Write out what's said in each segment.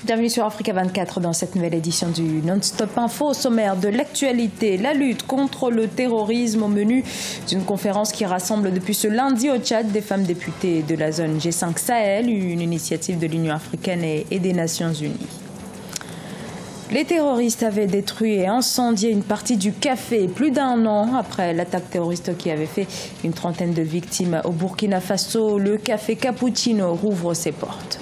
Bienvenue sur Africa 24 dans cette nouvelle édition du Non-Stop Info. Au sommaire de l'actualité, la lutte contre le terrorisme au menu d'une conférence qui rassemble depuis ce lundi au Tchad des femmes députées de la zone G5 Sahel, une initiative de l'Union africaine et des Nations Unies. Les terroristes avaient détruit et incendié une partie du café plus d'un an après l'attaque terroriste qui avait fait une trentaine de victimes au Burkina Faso. Le café Cappuccino rouvre ses portes.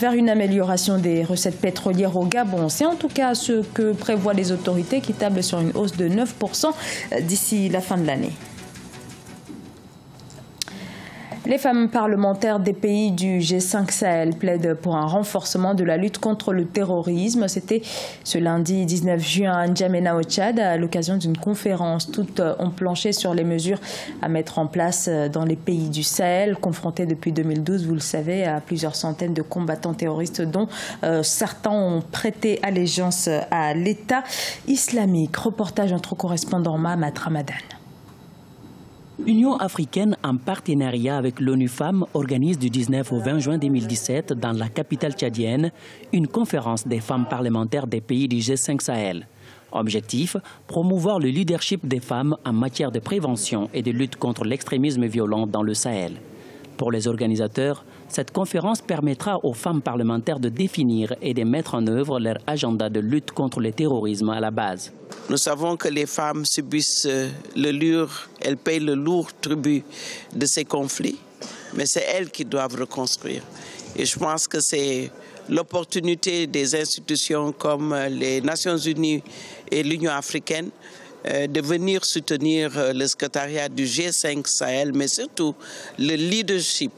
Vers une amélioration des recettes pétrolières au Gabon. C'est en tout cas ce que prévoient les autorités qui tablent sur une hausse de 9% d'ici la fin de l'année. Les femmes parlementaires des pays du G5 Sahel plaident pour un renforcement de la lutte contre le terrorisme. C'était ce lundi 19 juin à N'Djamena au Tchad, à l'occasion d'une conférence. Toutes ont planché sur les mesures à mettre en place dans les pays du Sahel, confrontés depuis 2012, vous le savez, à plusieurs centaines de combattants terroristes dont certains ont prêté allégeance à l'État islamique. Reportage entre correspondant Mahamat Ramadan. L'Union africaine, en partenariat avec l'ONU Femmes, organise du 19 au 20 juin 2017 dans la capitale tchadienne une conférence des femmes parlementaires des pays du G5 Sahel. Objectif, promouvoir le leadership des femmes en matière de prévention et de lutte contre l'extrémisme violent dans le Sahel. Pour les organisateurs, cette conférence permettra aux femmes parlementaires de définir et de mettre en œuvre leur agenda de lutte contre le terrorisme à la base. Nous savons que les femmes subissent elles payent le lourd tribut de ces conflits, mais c'est elles qui doivent reconstruire. Et je pense que c'est l'opportunité des institutions comme les Nations Unies et l'Union africaine de venir soutenir le secrétariat du G5 Sahel, mais surtout le leadership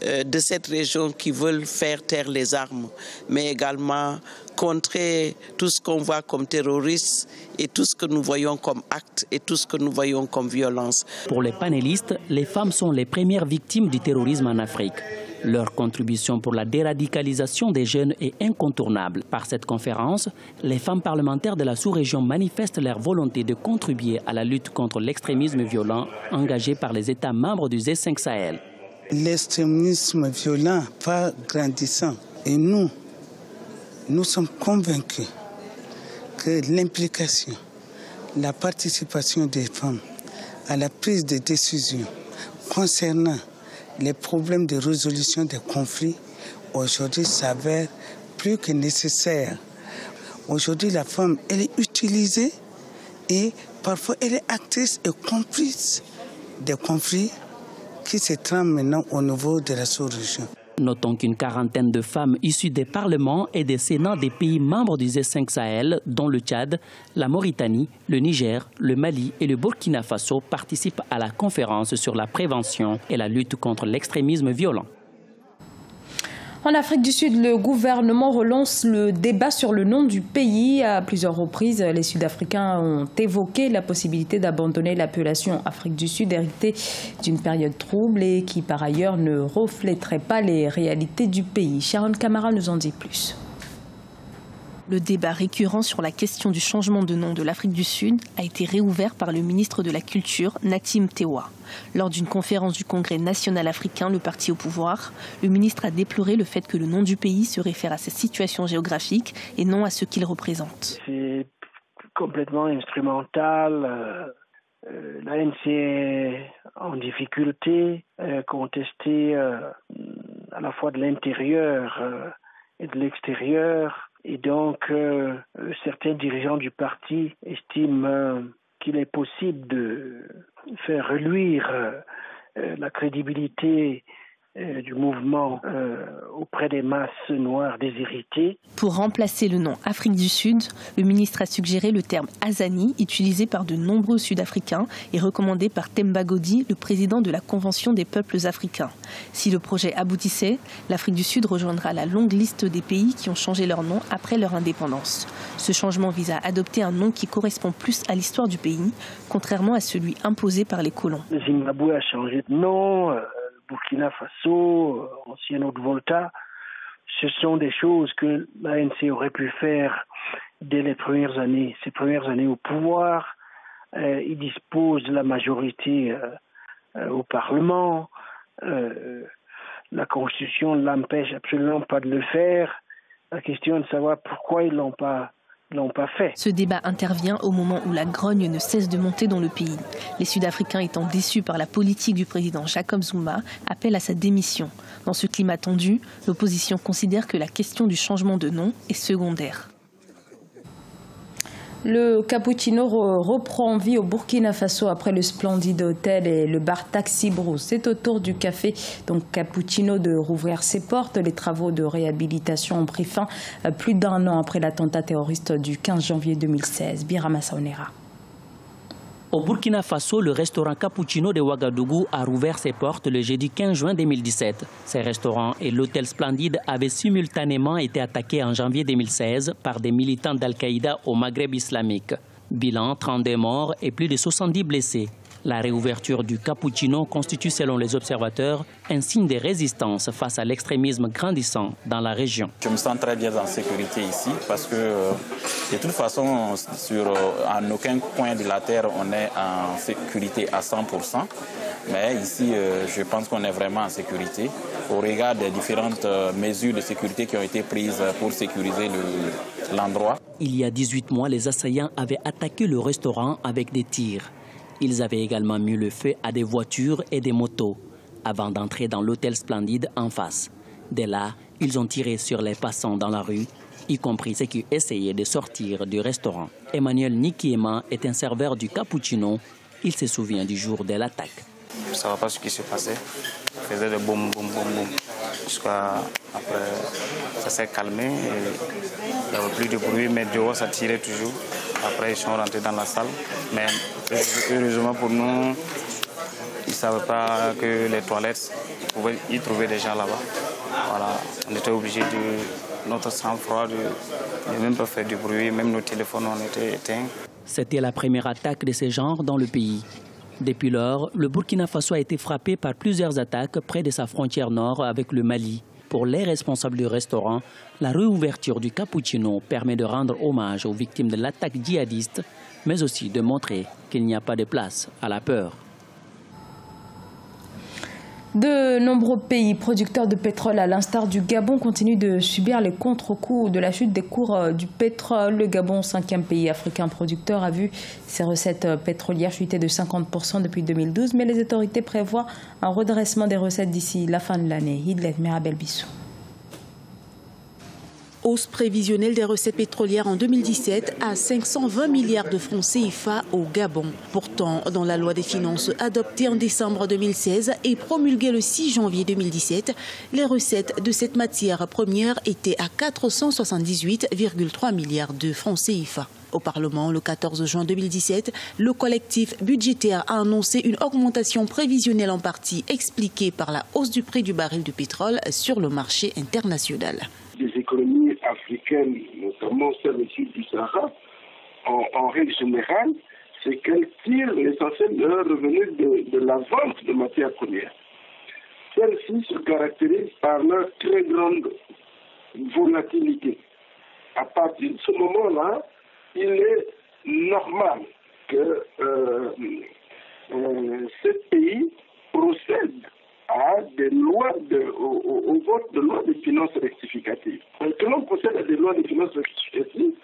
de cette région qui veulent faire taire les armes, mais également contrer tout ce qu'on voit comme terroriste et tout ce que nous voyons comme acte et tout ce que nous voyons comme violence. Pour les panélistes, les femmes sont les premières victimes du terrorisme en Afrique. Leur contribution pour la déradicalisation des jeunes est incontournable. Par cette conférence, les femmes parlementaires de la sous-région manifestent leur volonté de contribuer à la lutte contre l'extrémisme violent engagé par les États membres du G5 Sahel. L'extrémisme violent va grandissant et nous sommes convaincus que l'implication, la participation des femmes à la prise de décision concernant les problèmes de résolution des conflits aujourd'hui s'avèrent plus que nécessaires. Aujourd'hui, la femme, elle est utilisée et parfois elle est actrice et complice des conflits qui se trament maintenant au niveau de la sous-région. Notons qu'une quarantaine de femmes issues des parlements et des sénats des pays membres du G5 Sahel, dont le Tchad, la Mauritanie, le Niger, le Mali et le Burkina Faso, participent à la conférence sur la prévention et la lutte contre l'extrémisme violent. En Afrique du Sud, le gouvernement relance le débat sur le nom du pays. À plusieurs reprises, les Sud-Africains ont évoqué la possibilité d'abandonner l'appellation Afrique du Sud, héritée d'une période trouble et qui, par ailleurs, ne reflèterait pas les réalités du pays. Sharon Camara nous en dit plus. Le débat récurrent sur la question du changement de nom de l'Afrique du Sud a été réouvert par le ministre de la Culture, Natim Tewa. Lors d'une conférence du Congrès national africain, le parti au pouvoir, le ministre a déploré le fait que le nom du pays se réfère à sa situation géographique et non à ce qu'il représente. C'est complètement instrumental. L'ANC est en difficulté, contestée à la fois de l'intérieur et de l'extérieur. Et donc, certains dirigeants du parti estiment qu'il est possible de faire reluire la crédibilité du mouvement auprès des masses noires déshéritées. Pour remplacer le nom Afrique du Sud, le ministre a suggéré le terme Azani, utilisé par de nombreux Sud-Africains et recommandé par Themba Godi, le président de la Convention des peuples africains. Si le projet aboutissait, l'Afrique du Sud rejoindra la longue liste des pays qui ont changé leur nom après leur indépendance. Ce changement vise à adopter un nom qui correspond plus à l'histoire du pays, contrairement à celui imposé par les colons. Le Zimbabwe a changé de nom. Burkina Faso, ancien Haute-Volta, ce sont des choses que l'ANC aurait pu faire dès les premières années, ses premières années au pouvoir. Il dispose de la majorité au Parlement. La Constitution ne l'empêche absolument pas de le faire. La question est de savoir pourquoi ils l'ont pas fait. Ce débat intervient au moment où la grogne ne cesse de monter dans le pays. Les Sud-Africains, étant déçus par la politique du président Jacob Zuma, appellent à sa démission. Dans ce climat tendu, l'opposition considère que la question du changement de nom est secondaire. Le cappuccino reprend vie au Burkina Faso après le splendide hôtel et le bar Taxi Bros. C'est au tour du café Cappuccino de rouvrir ses portes. Les travaux de réhabilitation ont pris fin plus d'un an après l'attentat terroriste du 15 janvier 2016. Birama Saonera. Au Burkina Faso, le restaurant Cappuccino de Ouagadougou a rouvert ses portes le jeudi 15 juin 2017. Ces restaurants et l'hôtel Splendide avaient simultanément été attaqués en janvier 2016 par des militants d'Al-Qaïda au Maghreb islamique. Bilan, 32 morts et plus de 70 blessés. La réouverture du Cappuccino constitue, selon les observateurs, un signe de résistance face à l'extrémisme grandissant dans la région. Je me sens très bien en sécurité ici parce que, de toute façon, en aucun coin de la terre, on est en sécurité à 100%. Mais ici, je pense qu'on est vraiment en sécurité au regard des différentes mesures de sécurité qui ont été prises pour sécuriser l'endroit. Il y a 18 mois, les assaillants avaient attaqué le restaurant avec des tirs. Ils avaient également mis le feu à des voitures et des motos avant d'entrer dans l'hôtel Splendide en face. Dès là, ils ont tiré sur les passants dans la rue, y compris ceux qui essayaient de sortir du restaurant. Emmanuel Nikiema est un serveur du Cappuccino. Il se souvient du jour de l'attaque. Je ne savais pas ce qui se passait. Ça faisait des boum, boum, boum, boum. Jusqu'à après, ça s'est calmé. Il n'y avait plus de bruit, mais dehors, ça tirait toujours. Après, ils sont rentrés dans la salle. Mais heureusement pour nous, ils ne savaient pas que les toilettes, ils pouvaient y trouver des gens là-bas. Voilà. On était obligés de notre sang-froid de même pas faire du bruit. Même nos téléphones ont été éteints. C'était la première attaque de ce genre dans le pays. Depuis lors, le Burkina Faso a été frappé par plusieurs attaques près de sa frontière nord avec le Mali. Pour les responsables du restaurant, la réouverture du Cappuccino permet de rendre hommage aux victimes de l'attaque djihadiste, mais aussi de montrer qu'il n'y a pas de place à la peur. De nombreux pays producteurs de pétrole, à l'instar du Gabon, continuent de subir les contre-coups de la chute des cours du pétrole. Le Gabon, 5e pays africain producteur, a vu ses recettes pétrolières chuter de 50% depuis 2012, mais les autorités prévoient un redressement des recettes d'ici la fin de l'année. Hidlet Mirabel Bissou. Hausse prévisionnelle des recettes pétrolières en 2017 à 520 milliards de francs CFA au Gabon. Pourtant, dans la loi des finances adoptée en décembre 2016 et promulguée le 6 janvier 2017, les recettes de cette matière première étaient à 478,3 milliards de francs CFA. Au Parlement, le 14 juin 2017, le collectif budgétaire a annoncé une augmentation prévisionnelle en partie expliquée par la hausse du prix du baril de pétrole sur le marché international. Des économies africaines, notamment celles du sud du Sahara, en règle générale, c'est qu'elles tirent l'essentiel de leurs revenus de la vente de matières premières. Celles-ci se caractérisent par leur très grande volatilité. À partir de ce moment-là, il est normal que ce pays procède à des lois au vote de lois de finances rectificatives. Que l'on procède à des lois de finances rectificatives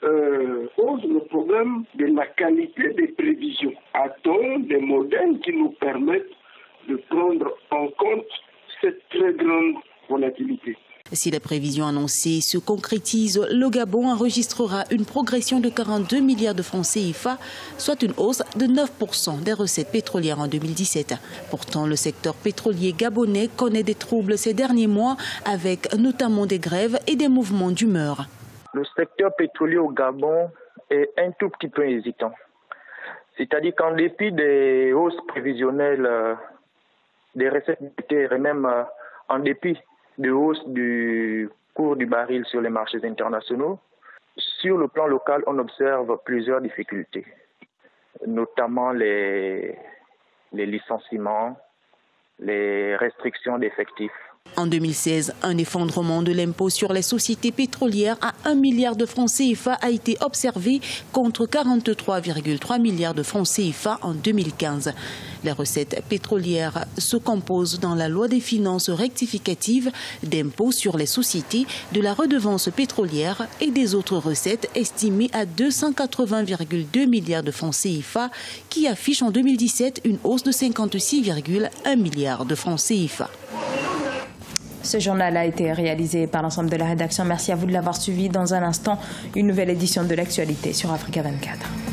pose le problème de la qualité des prévisions. A-t-on des modèles qui nous permettent de prendre en compte cette très grande volatilité? Si les prévisions annoncées se concrétisent, le Gabon enregistrera une progression de 42 milliards de francs CFA, soit une hausse de 9% des recettes pétrolières en 2017. Pourtant, le secteur pétrolier gabonais connaît des troubles ces derniers mois, avec notamment des grèves et des mouvements d'humeur. Le secteur pétrolier au Gabon est un tout petit peu hésitant. C'est-à-dire qu'en dépit des hausses prévisionnelles des recettes budgétaires et même en dépit de hausse du cours du baril sur les marchés internationaux, sur le plan local, on observe plusieurs difficultés, notamment les licenciements, les restrictions d'effectifs. En 2016, un effondrement de l'impôt sur les sociétés pétrolières à 1 milliard de francs CFA a été observé contre 43,3 milliards de francs CFA en 2015. Les recettes pétrolières se composent dans la loi des finances rectificatives d'impôt sur les sociétés, de la redevance pétrolière et des autres recettes estimées à 280,2 milliards de francs CFA qui affichent en 2017 une hausse de 56,1 milliards de francs CFA. Ce journal a été réalisé par l'ensemble de la rédaction. Merci à vous de l'avoir suivi. Dans un instant, une nouvelle édition de l'actualité sur Africa 24.